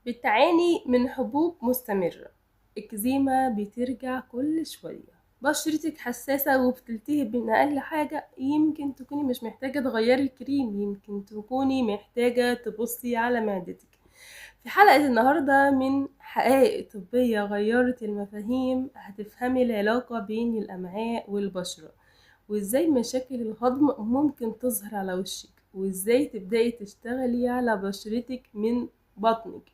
بتعاني من حبوب مستمرة، اكزيما بترجع كل شوية، بشرتك حساسة وبتلتهب من أقل حاجة. يمكن تكوني مش محتاجة تغيري الكريم، يمكن تكوني محتاجة تبصي على معدتك. في حلقة النهاردة من حقائق طبية غيرت المفاهيم هتفهمي العلاقة بين الأمعاء والبشرة، وازاي مشاكل الهضم ممكن تظهر على وشك، وازاي تبدأي تشتغلي على بشرتك من بطنك.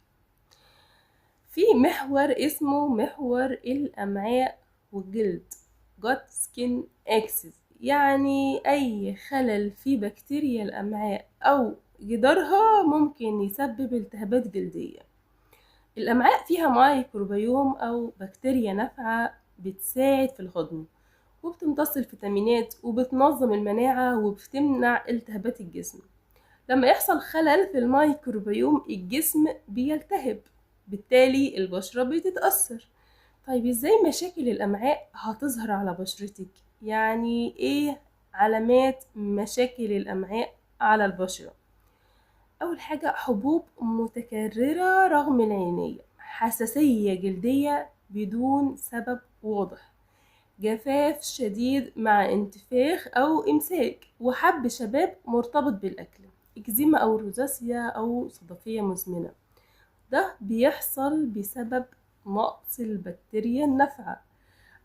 في محور اسمه محور الأمعاء والجلد gut skin axis، يعني أي خلل في بكتيريا الأمعاء أو جدارها ممكن يسبب التهابات جلدية. الأمعاء فيها مايكروبيوم أو بكتيريا نافعة بتساعد في الهضم، وبتمتص الفيتامينات وبتنظم المناعة وبتمنع التهابات الجسم. لما يحصل خلل في الميكروبيوم الجسم بيلتهب، بالتالي البشرة بتتأثر. طيب ازاي مشاكل الأمعاء هتظهر على بشرتك؟ يعني ايه علامات مشاكل الأمعاء على البشرة؟ أول حاجة حبوب متكررة رغم العناية، حساسية جلدية بدون سبب واضح، جفاف شديد مع انتفاخ أو إمساك، وحب شباب مرتبط بالأكل، إكزيما أو روزاسيا أو صدفية مزمنة. ده بيحصل بسبب نقص البكتيريا النافعة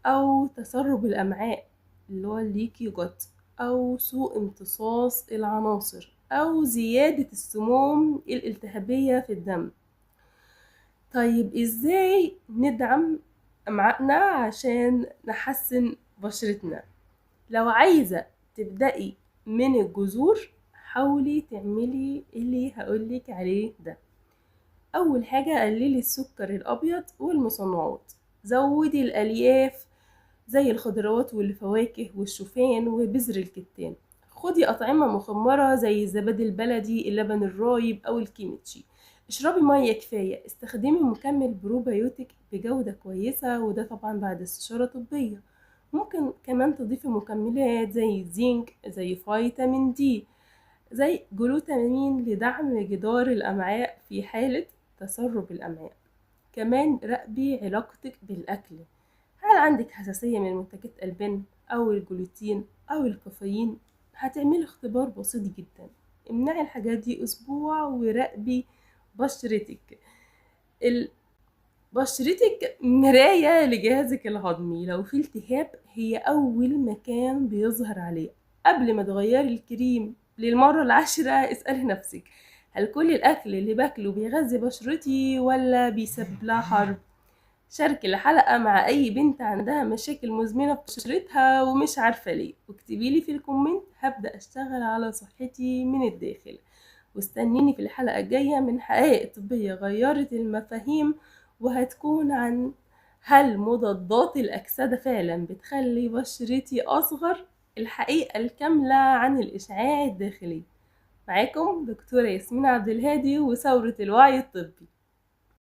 أو تسرب الأمعاء اللي هو الليكي جوت، أو سوء امتصاص العناصر، أو زيادة السموم الالتهابية في الدم. طيب ازاي ندعم أمعائنا عشان نحسن بشرتنا؟ لو عايزة تبدأي من الجذور حاولي تعملي اللي هقولك عليه ده. أول حاجة قللي السكر الأبيض والمصنعات، زودي الألياف زي الخضروات والفواكه والشوفان وبذر الكتان، خدي أطعمة مخمرة زي الزبادي البلدي، اللبن الرايب أو الكيميتشي، اشربي مية كفاية، استخدمي مكمل بروبيوتيك بجودة كويسة، وده طبعا بعد استشارة طبية. ممكن كمان تضيفي مكملات زي الزنك، زي فيتامين دي، زي جلوتامين لدعم جدار الأمعاء في حالة تسرب الأمعاء. كمان راقبي علاقتك بالأكل، هل عندك حساسية من منتجات الألبان أو الجلوتين أو الكافيين؟ هتعملي اختبار بسيط جدا، امنعي الحاجات دي أسبوع وراقبي بشرتك. بشرتك مراية لجهازك الهضمي، لو في التهاب هي أول مكان بيظهر عليه. قبل ما تغيري الكريم للمرة العاشرة اسألي نفسك، هل كل الأكل اللي باكله بيغذي بشرتي ولا بيسبب لها حرب؟ شاركي الحلقة مع أي بنت عندها مشاكل مزمنة في بشرتها ومش عارفة ليه، واكتبيلي في الكومنت، هبدأ أشتغل على صحتي من الداخل. واستنيني في الحلقة الجاية من حقائق طبية غيرت المفاهيم، وهتكون عن هل مضادات الأكسدة فعلا بتخلي بشرتي أصغر، الحقيقة الكاملة عن الإشعاع الداخلي. معاكم دكتورة ياسمين عبد الهادي وثورة الوعي الطبي.